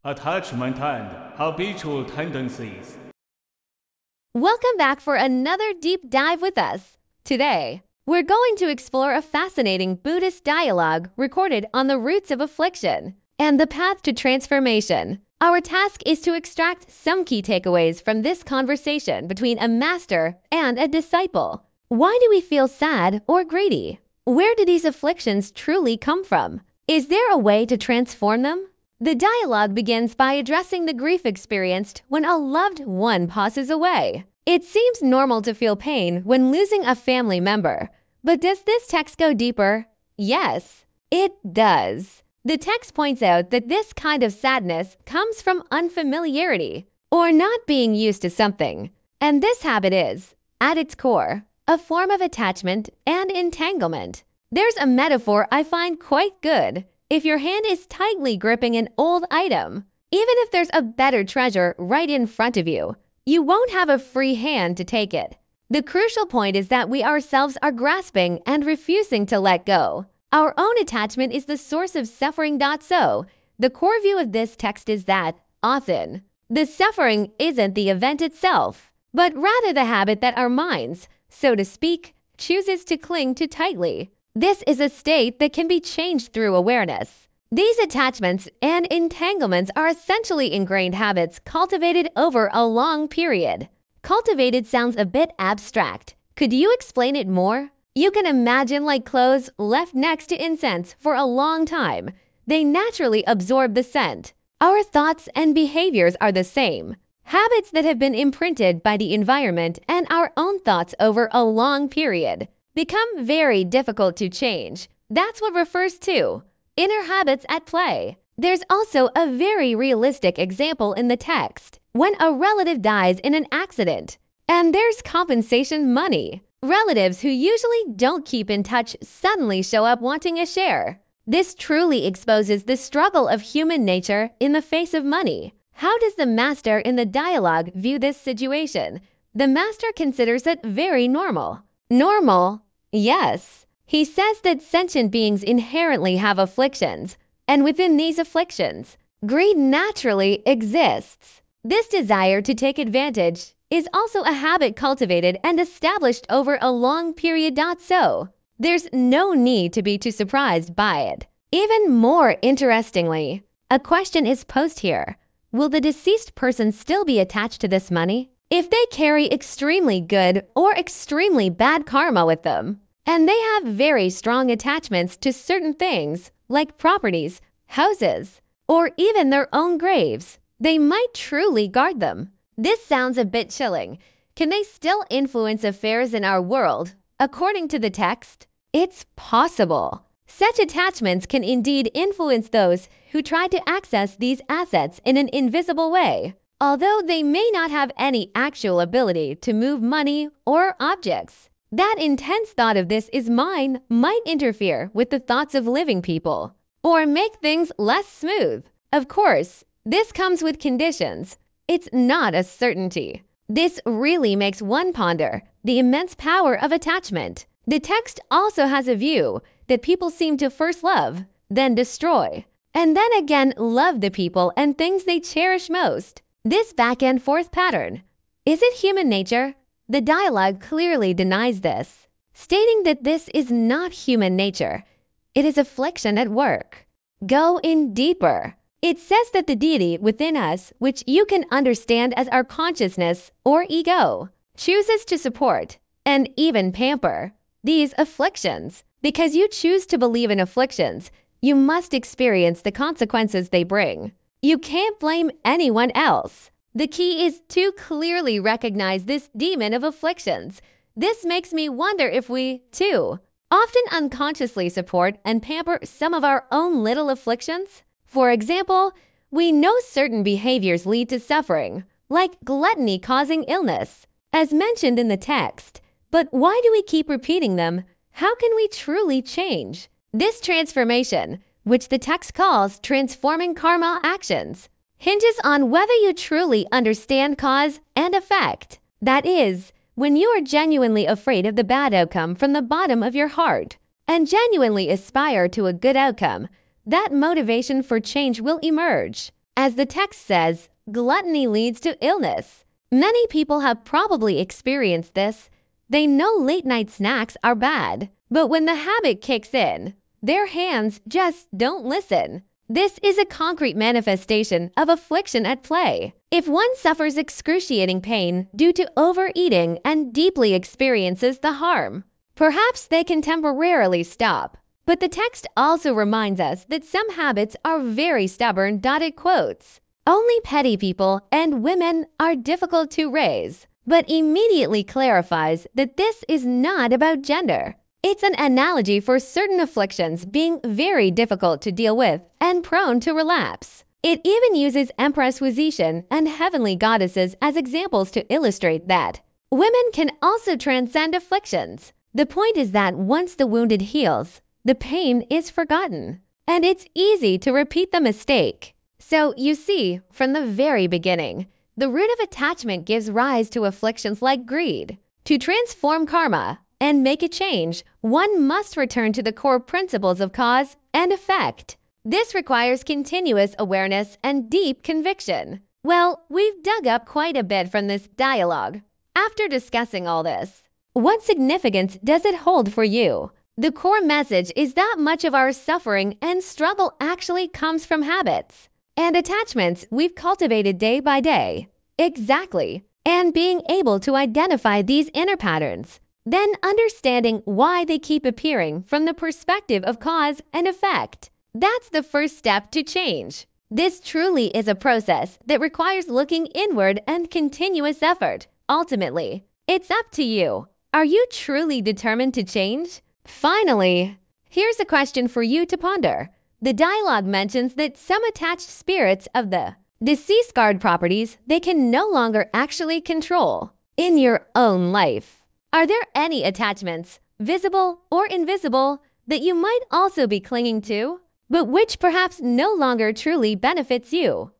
Attachment and habitual tendencies. Welcome back for another deep dive with us. Today, we're going to explore a fascinating Buddhist dialogue recorded on the roots of affliction and the path to transformation. Our task is to extract some key takeaways from this conversation between a master and a disciple. Why do we feel sad or greedy? Where do these afflictions truly come from? Is there a way to transform them? The dialogue begins by addressing the grief experienced when a loved one passes away. It seems normal to feel pain when losing a family member, but does this text go deeper? Yes, it does. The text points out that this kind of sadness comes from unfamiliarity or not being used to something, and this habit is, at its core, a form of attachment and entanglement. There's a metaphor I find quite good. If your hand is tightly gripping an old item, even if there's a better treasure right in front of you, you won't have a free hand to take it. The crucial point is that we ourselves are grasping and refusing to let go. Our own attachment is the source of suffering. So, the core view of this text is that, often, the suffering isn't the event itself, but rather the habit that our minds, so to speak, chooses to cling to tightly. This is a state that can be changed through awareness. These attachments and entanglements are essentially ingrained habits cultivated over a long period. Cultivated sounds a bit abstract. Could you explain it more? You can imagine like clothes left next to incense for a long time. They naturally absorb the scent. Our thoughts and behaviors are the same. Habits that have been imprinted by the environment and our own thoughts over a long period become very difficult to change. That's what refers to inner habits at play. There's also a very realistic example in the text. When a relative dies in an accident, and there's compensation money, relatives who usually don't keep in touch suddenly show up wanting a share. This truly exposes the struggle of human nature in the face of money. How does the master in the dialogue view this situation? The master considers it very normal. Normal? Yes. He says that sentient beings inherently have afflictions, and within these afflictions, greed naturally exists. This desire to take advantage is also a habit cultivated and established over a long period. So, there's no need to be too surprised by it. Even more interestingly, a question is posed here. Will the deceased person still be attached to this money? If they carry extremely good or extremely bad karma with them, and they have very strong attachments to certain things, like properties, houses, or even their own graves, they might truly guard them. This sounds a bit chilling. Can they still influence affairs in our world? According to the text, it's possible. Such attachments can indeed influence those who try to access these assets in an invisible way, although they may not have any actual ability to move money or objects. That intense thought of this is mine might interfere with the thoughts of living people, or make things less smooth. Of course, this comes with conditions. It's not a certainty. This really makes one ponder the immense power of attachment. The text also has a view that people seem to first love, then destroy, and then again love the people and things they cherish most. This back and forth pattern. Is it human nature? The dialogue clearly denies this, stating that this is not human nature. It is affliction at work. Go in deeper. It says that the deity within us, which you can understand as our consciousness or ego, chooses to support and even pamper these afflictions. Because you choose to believe in afflictions, you must experience the consequences they bring. You can't blame anyone else. The key is to clearly recognize this demon of afflictions. This makes me wonder if we, too, often unconsciously support and pamper some of our own little afflictions. For example, we know certain behaviors lead to suffering, like gluttony causing illness, as mentioned in the text. But why do we keep repeating them? How can we truly change? This transformation, which the text calls transforming karma actions, hinges on whether you truly understand cause and effect. That is, when you are genuinely afraid of the bad outcome from the bottom of your heart and genuinely aspire to a good outcome, that motivation for change will emerge. As the text says, gluttony leads to illness. Many people have probably experienced this. They know late-night snacks are bad, but when the habit kicks in, their hands just don't listen. This is a concrete manifestation of affliction at play. If one suffers excruciating pain due to overeating and deeply experiences the harm, perhaps they can temporarily stop. But the text also reminds us that some habits are very stubborn. It quotes, "Only petty people and women are difficult to raise," but immediately clarifies that this is not about gender. It's an analogy for certain afflictions being very difficult to deal with and prone to relapse. It even uses Empress Wuzishan and heavenly goddesses as examples to illustrate that women can also transcend afflictions. The point is that once the wounded heals, the pain is forgotten, and it's easy to repeat the mistake. So you see, from the very beginning, the root of attachment gives rise to afflictions like greed. To transform karma and make a change, one must return to the core principles of cause and effect. This requires continuous awareness and deep conviction. Well, we've dug up quite a bit from this dialogue. After discussing all this, what significance does it hold for you? The core message is that much of our suffering and struggle actually comes from habits and attachments we've cultivated day by day. Exactly. And being able to identify these inner patterns, then understanding why they keep appearing from the perspective of cause and effect. That's the first step to change. This truly is a process that requires looking inward and continuous effort. Ultimately, it's up to you. Are you truly determined to change? Finally, here's a question for you to ponder. The dialogue mentions that some attached spirits of the deceased guard properties they can no longer actually control in your own life. Are there any attachments, visible or invisible, that you might also be clinging to, but which perhaps no longer truly benefits you?